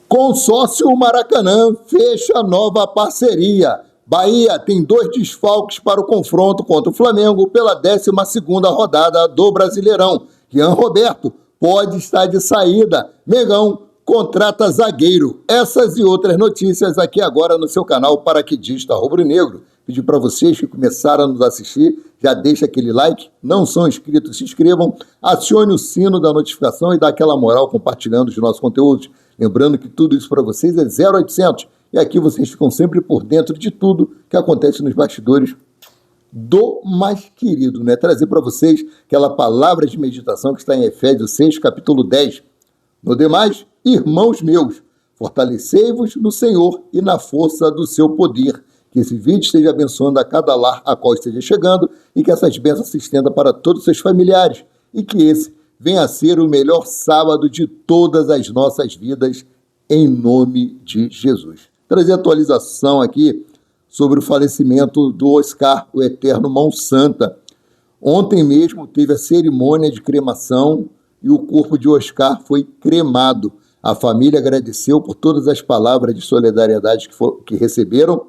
Consórcio Maracanã fecha nova parceria. Bahia tem 2 desfalques para o confronto contra o Flamengo pela 12ª rodada do Brasileirão. Jean Roberto pode estar de saída. Mengão contrata zagueiro. Essas e outras notícias aqui agora no seu canal Paraquedista Rubro-Negro. Pedir para vocês que começaram a nos assistir, já deixa aquele like, não são inscritos, se inscrevam, acione o sino da notificação e dá aquela moral compartilhando os nossos conteúdos. Lembrando que tudo isso para vocês é 0800 e aqui vocês ficam sempre por dentro de tudo que acontece nos bastidores do mais querido, né? Trazer para vocês aquela palavra de meditação que está em Efésios 6, capítulo 10. No demais, irmãos meus, fortalecei-vos no Senhor e na força do seu poder. Que esse vídeo esteja abençoando a cada lar a qual esteja chegando e que essas bênçãos se estendam para todos os seus familiares e que esse venha a ser o melhor sábado de todas as nossas vidas, em nome de Jesus. Trazer atualização aqui sobre o falecimento do Oscar, o eterno Mão Santa. Ontem mesmo teve a cerimônia de cremação e o corpo de Oscar foi cremado. A família agradeceu por todas as palavras de solidariedade que receberam.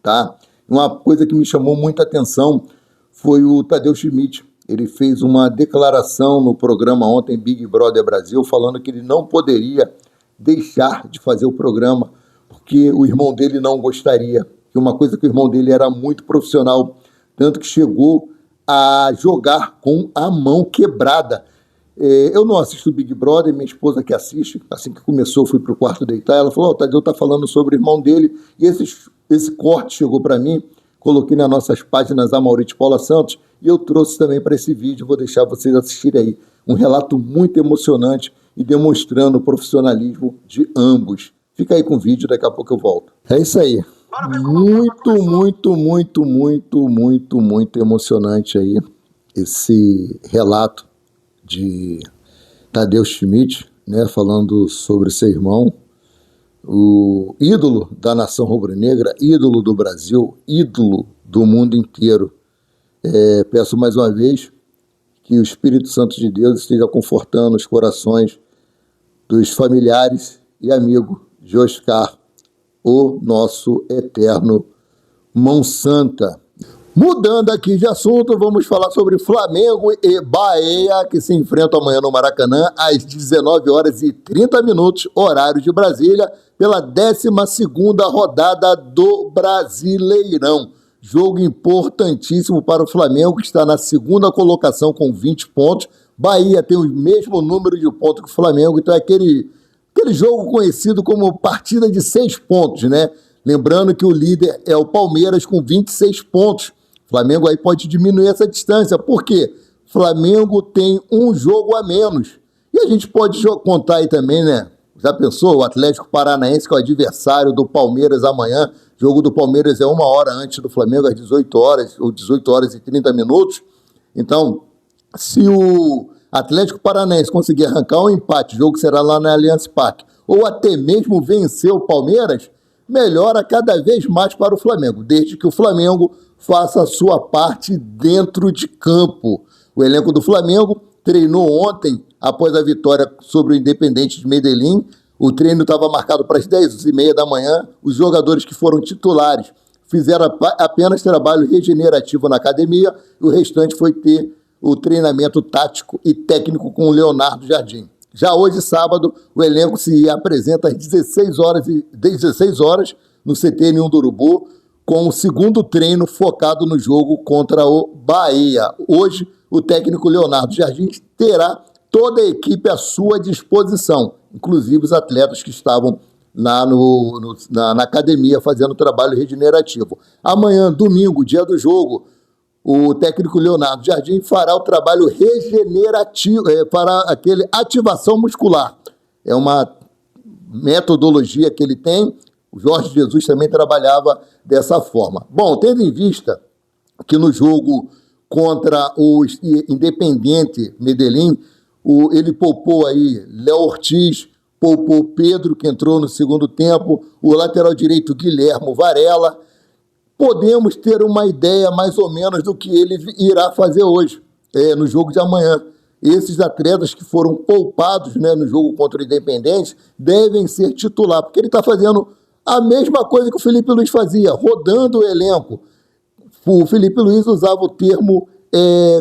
Tá? Uma coisa que me chamou muita atenção foi o Tadeu Schmidt. Ele fez uma declaração no programa ontem, Big Brother Brasil, falando que ele não poderia deixar de fazer o programa porque o irmão dele não gostaria. Que uma coisa que o irmão dele era muito profissional, tanto que chegou a jogar com a mão quebrada. Eu não assisto o Big Brother, minha esposa que assiste, assim que começou, fui para o quarto deitar, ela falou, o Tadeu está falando sobre o irmão dele, e esse corte chegou para mim, coloquei nas nossas páginas a Maurício Paula Santos, e eu trouxe também para esse vídeo, vou deixar vocês assistirem aí. Um relato muito emocionante e demonstrando o profissionalismo de ambos. Fica aí com o vídeo, daqui a pouco eu volto. É isso aí. Muito emocionante aí esse relato de Tadeu Schmidt, né, falando sobre seu irmão, o ídolo da nação rubro-negra, ídolo do Brasil, ídolo do mundo inteiro. Peço mais uma vez que o Espírito Santo de Deus esteja confortando os corações dos familiares e amigos de Oscar, o nosso eterno Mão Santa. Mudando aqui de assunto, vamos falar sobre Flamengo e Bahia, que se enfrentam amanhã no Maracanã, às 19h30, horário de Brasília, pela 12ª rodada do Brasileirão. Jogo importantíssimo para o Flamengo, que está na 2ª colocação com 20 pontos. Bahia tem o mesmo número de pontos que o Flamengo, então é aquele jogo conhecido como partida de 6 pontos, né? Lembrando que o líder é o Palmeiras com 26 pontos. O Flamengo aí pode diminuir essa distância. Por quê? O Flamengo tem um jogo a menos. E a gente pode contar aí também, né? Já pensou? O Atlético Paranaense, que é o adversário do Palmeiras amanhã. O jogo do Palmeiras é 1 hora antes do Flamengo, às 18 horas, ou 18h30. Então, se o Atlético Paranaense conseguir arrancar um empate, o jogo será lá na Allianz Parque, ou até mesmo vencer o Palmeiras, melhora cada vez mais para o Flamengo, desde que o Flamengo faça a sua parte dentro de campo. O elenco do Flamengo treinou ontem, após a vitória sobre o Independente de Medellín. O treino estava marcado para as 10h30 da manhã. Os jogadores que foram titulares fizeram apenas trabalho regenerativo na academia, e o restante foi ter o treinamento tático e técnico com o Leonardo Jardim. Já hoje, sábado, o elenco se apresenta às 16 horas no CT1 do Urubu, com o segundo treino focado no jogo contra o Bahia. Hoje, o técnico Leonardo Jardim terá toda a equipe à sua disposição, inclusive os atletas que estavam lá na academia fazendo trabalho regenerativo. Amanhã, domingo, dia do jogo, o técnico Leonardo Jardim fará o trabalho regenerativo, para aquele ativação muscular. É uma metodologia que ele tem. O Jorge Jesus também trabalhava dessa forma. Bom, tendo em vista que no jogo contra o Independente Medellín, ele poupou aí Léo Ortiz, poupou Pedro, que entrou no segundo tempo, o lateral direito Guilhermo Varela. Podemos ter uma ideia mais ou menos do que ele irá fazer hoje, no jogo de amanhã. esses atletas que foram poupados, né, no jogo contra o Independente devem ser titular, porque ele está fazendo a mesma coisa que o Felipe Luiz fazia, rodando o elenco. O Felipe Luiz usava o termo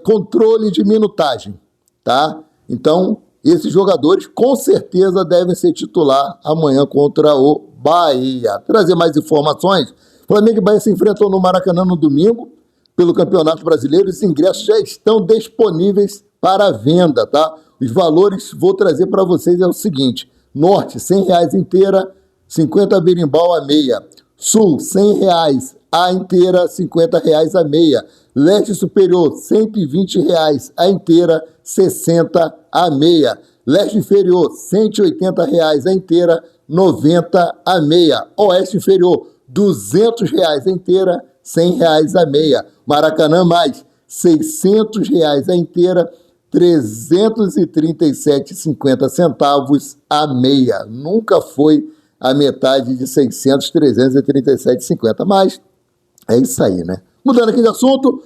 controle de minutagem, tá? Então, esses jogadores com certeza devem ser titular amanhã contra o Bahia. Trazer mais informações: Flamengo e Bahia se enfrentam no Maracanã no domingo pelo Campeonato Brasileiro. Os ingressos já estão disponíveis para venda, tá? Os valores vou trazer para vocês é o seguinte: Norte, R$100 inteira, 50 berimbau a meia. Sul, R$100 a inteira, R$50 a meia. Leste Superior, R$120 a inteira, 60 a meia. Leste Inferior, R$180 a inteira, 90 a meia. Oeste Inferior, R$200 a inteira, R$100 a meia. Maracanã mais, R$600 a inteira, 337,50 centavos a meia. Nunca foi a metade de 600, 337,50, mas é isso aí, né? Mudando aqui de assunto,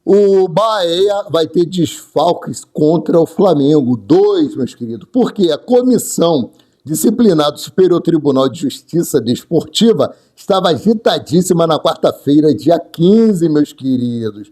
o Bahia vai ter desfalques contra o Flamengo. 2, meus queridos, porque a Comissão Disciplinar do Superior Tribunal de Justiça Desportiva estava agitadíssima na quarta-feira, dia 15, meus queridos.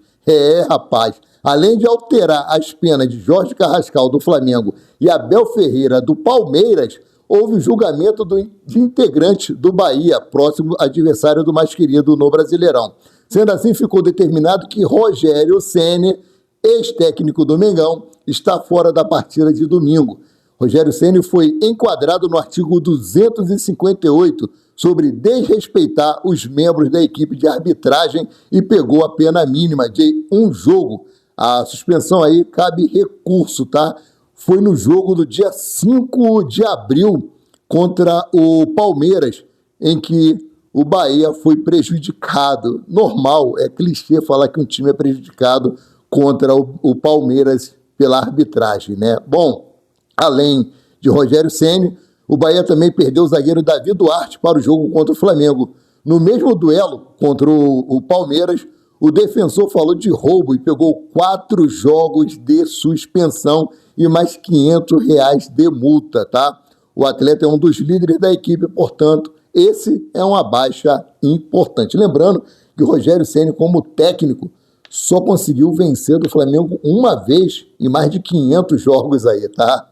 Rapaz, além de alterar as penas de Jorge Carrascal, do Flamengo, e Abel Ferreira, do Palmeiras, houve o julgamento de integrante do Bahia, próximo adversário do mais querido no Brasileirão. Sendo assim, ficou determinado que Rogério Ceni, ex-técnico do Mengão, está fora da partida de domingo. Rogério Ceni foi enquadrado no artigo 258 sobre desrespeitar os membros da equipe de arbitragem e pegou a pena mínima de 1 jogo. A suspensão aí cabe recurso, tá? Foi no jogo do dia 5 de abril contra o Palmeiras, em que o Bahia foi prejudicado. Normal, é clichê falar que um time é prejudicado contra o Palmeiras pela arbitragem, né? Bom, além de Rogério Ceni, o Bahia também perdeu o zagueiro Davi Duarte para o jogo contra o Flamengo. No mesmo duelo contra o Palmeiras, o defensor falou de roubo e pegou 4 jogos de suspensão e mais R$500 de multa, tá? O atleta é um dos líderes da equipe, portanto, esse é uma baixa importante. Lembrando que o Rogério Ceni, como técnico, só conseguiu vencer do Flamengo uma vez em mais de 500 jogos aí, tá?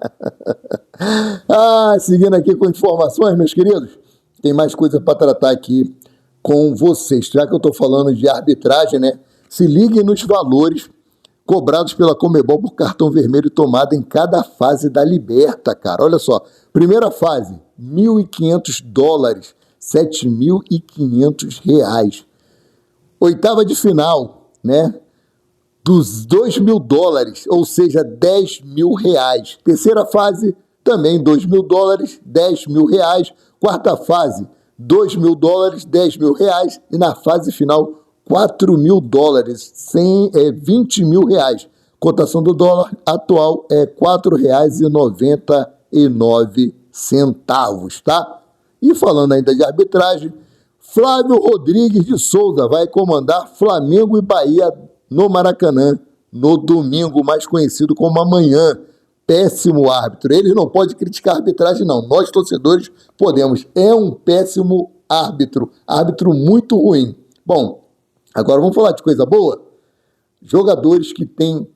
Seguindo aqui com informações, meus queridos, tem mais coisa para tratar aqui com vocês. Já que eu estou falando de arbitragem, né? Se liguem nos valores cobrados pela Conmebol por cartão vermelho tomado em cada fase da Liberta, cara. Olha só, primeira fase, $1.500, R$7.500. Oitava de final, né? Dos $2.000, ou seja, R$10.000. Terceira fase, também $2.000, R$10.000. Quarta fase, $2.000, R$10.000. E na fase final, $4.000, R$20.000. Cotação do dólar atual é R$4,99, tá? E falando ainda de arbitragem, Flávio Rodrigues de Souza vai comandar Flamengo e Bahia no Maracanã no domingo, mais conhecido como amanhã. Péssimo árbitro. Ele não pode criticar a arbitragem, não. Nós, torcedores, podemos. É um péssimo árbitro. Árbitro muito ruim. Bom, agora vamos falar de coisa boa? Jogadores que têm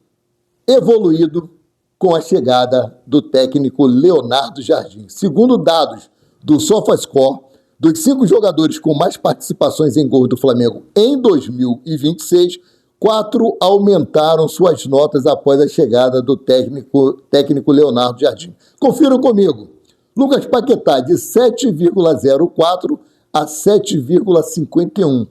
evoluído com a chegada do técnico Leonardo Jardim. Segundo dados do SofaScore, dos 5 jogadores com mais participações em gols do Flamengo em 2026, 4 aumentaram suas notas após a chegada do técnico Leonardo Jardim. Confiram comigo. Lucas Paquetá, de 7,04 a 7,51.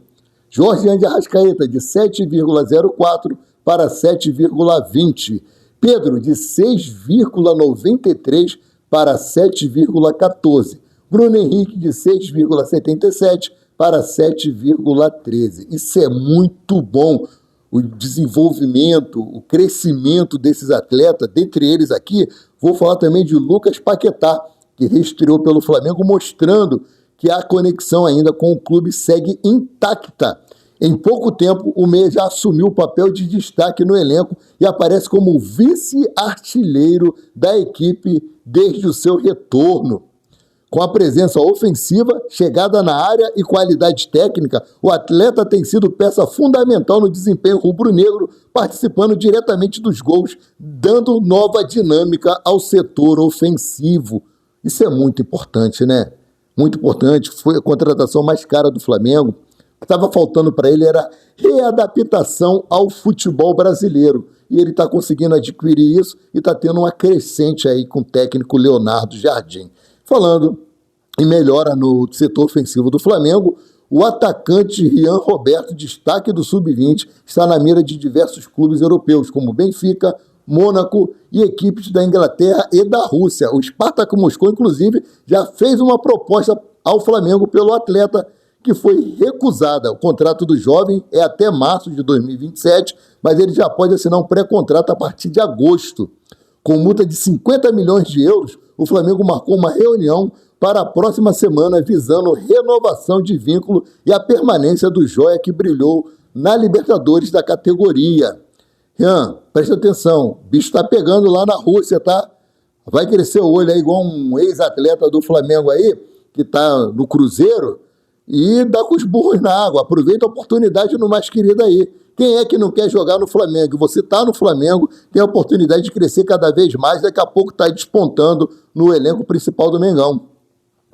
Jorge Andi Arrascaeta, de 7,04 para 7,20. Pedro, de 6,93 para 7,14. Bruno Henrique, de 6,77 para 7,13. Isso é muito bom. O desenvolvimento, o crescimento desses atletas, dentre eles aqui, vou falar também de Lucas Paquetá, que reestreou pelo Flamengo, mostrando que a conexão ainda com o clube segue intacta. Em pouco tempo, o meia já assumiu o papel de destaque no elenco e aparece como vice-artilheiro da equipe desde o seu retorno. Com a presença ofensiva, chegada na área e qualidade técnica, o atleta tem sido peça fundamental no desempenho rubro-negro, participando diretamente dos gols, dando nova dinâmica ao setor ofensivo. Isso é muito importante, né? Muito importante. Foi a contratação mais cara do Flamengo. O que estava faltando para ele era readaptação ao futebol brasileiro. E ele está conseguindo adquirir isso e está tendo uma crescente aí com o técnico Leonardo Jardim. Falando em melhora no setor ofensivo do Flamengo, o atacante Rian Roberto, destaque do Sub-20, está na mira de diversos clubes europeus, como Benfica, Mônaco e equipes da Inglaterra e da Rússia. O Spartak Moscou, inclusive, já fez uma proposta ao Flamengo pelo atleta, que foi recusada. O contrato do jovem é até março de 2027, mas ele já pode assinar um pré-contrato a partir de agosto. Com multa de 50 milhões de euros, o Flamengo marcou uma reunião para a próxima semana visando renovação de vínculo e a permanência do joia que brilhou na Libertadores da categoria. Rian, presta atenção, o bicho tá pegando lá na Rússia, tá? Vai crescer o olho aí igual um ex-atleta do Flamengo aí, que tá no Cruzeiro, e dá com os burros na água. Aproveita a oportunidade no mais querido aí. Quem é que não quer jogar no Flamengo? Você tá no Flamengo, tem a oportunidade de crescer cada vez mais, daqui a pouco tá despontando no elenco principal do Mengão.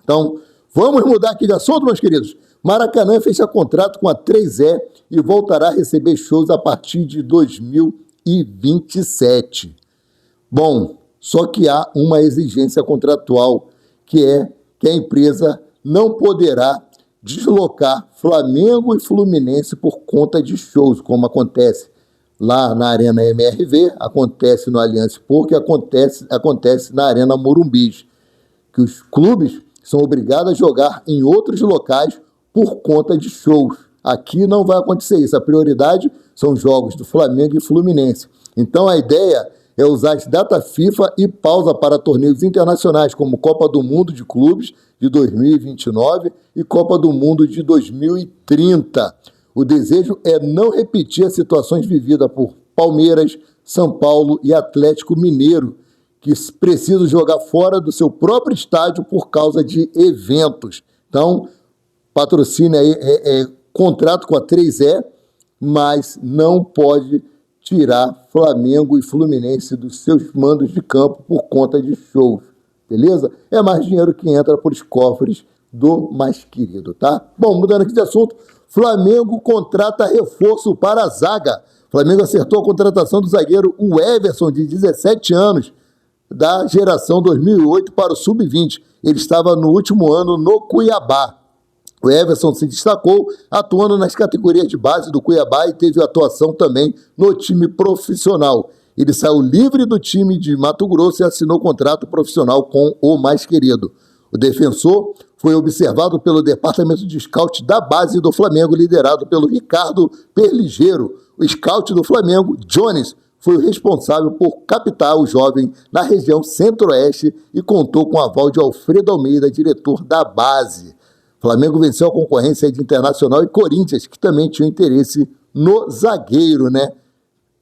Então, vamos mudar aqui de assunto, meus queridos. Maracanã fecha contrato com a 3E e voltará a receber shows a partir de 2027. Bom, só que há uma exigência contratual, que é que a empresa não poderá deslocar Flamengo e Fluminense por conta de shows, como acontece lá na Arena MRV, acontece no Allianz Parque, acontece na Arena Morumbi, que os clubes são obrigados a jogar em outros locais por conta de shows. Aqui não vai acontecer isso. A prioridade são jogos do Flamengo e Fluminense. Então a ideia é usar as datas FIFA e pausa para torneios internacionais, como Copa do Mundo de Clubes de 2029 e Copa do Mundo de 2030. O desejo é não repetir as situações vividas por Palmeiras, São Paulo e Atlético Mineiro, que precisam jogar fora do seu próprio estádio por causa de eventos. Então, patrocínio aí contrato com a 3E, mas não pode tirar Flamengo e Fluminense dos seus mandos de campo por conta de shows, beleza? É mais dinheiro que entra para os cofres do mais querido, tá? Bom, mudando aqui de assunto, Flamengo contrata reforço para a zaga. Flamengo acertou a contratação do zagueiro Everson, de 17 anos, da geração 2008 para o Sub-20. Ele estava no último ano no Cuiabá. O Everson se destacou atuando nas categorias de base do Cuiabá e teve atuação também no time profissional. Ele saiu livre do time de Mato Grosso e assinou contrato profissional com o mais querido. O defensor foi observado pelo departamento de scout da base do Flamengo, liderado pelo Ricardo Perligeiro. O scout do Flamengo, Jones, foi o responsável por captar o jovem na região centro-oeste e contou com o aval de Alfredo Almeida, diretor da base. O Flamengo venceu a concorrência de Internacional e Corinthians, que também tinham interesse no zagueiro, né?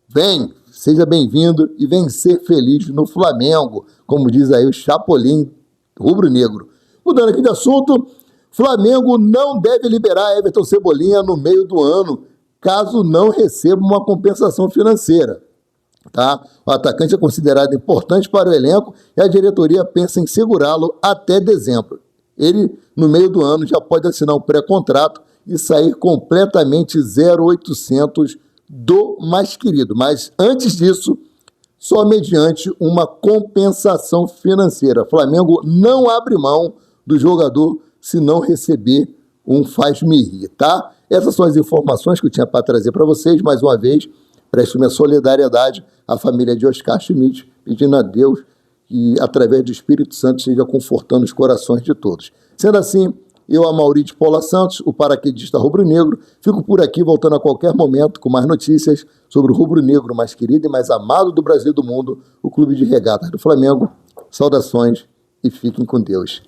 Vem, seja bem-vindo e vem ser feliz no Flamengo, como diz aí o Chapolin rubro-negro. Mudando aqui de assunto, Flamengo não deve liberar Everton Cebolinha no meio do ano, caso não receba uma compensação financeira. Tá? O atacante é considerado importante para o elenco e a diretoria pensa em segurá-lo até dezembro. Ele, no meio do ano, já pode assinar um pré-contrato e sair completamente 0800 do mais querido. Mas antes disso, só mediante uma compensação financeira. O Flamengo não abre mão do jogador se não receber um faz-me rir, tá? Essas são as informações que eu tinha para trazer para vocês. Mais uma vez, presto minha solidariedade à família de Oscar Schmidt, pedindo a Deus que, através do Espírito Santo, esteja confortando os corações de todos. Sendo assim, eu, Amaury de Paula Santos, o paraquedista rubro-negro, fico por aqui, voltando a qualquer momento com mais notícias sobre o rubro-negro mais querido e mais amado do Brasil e do mundo, o Clube de Regatas do Flamengo. Saudações e fiquem com Deus.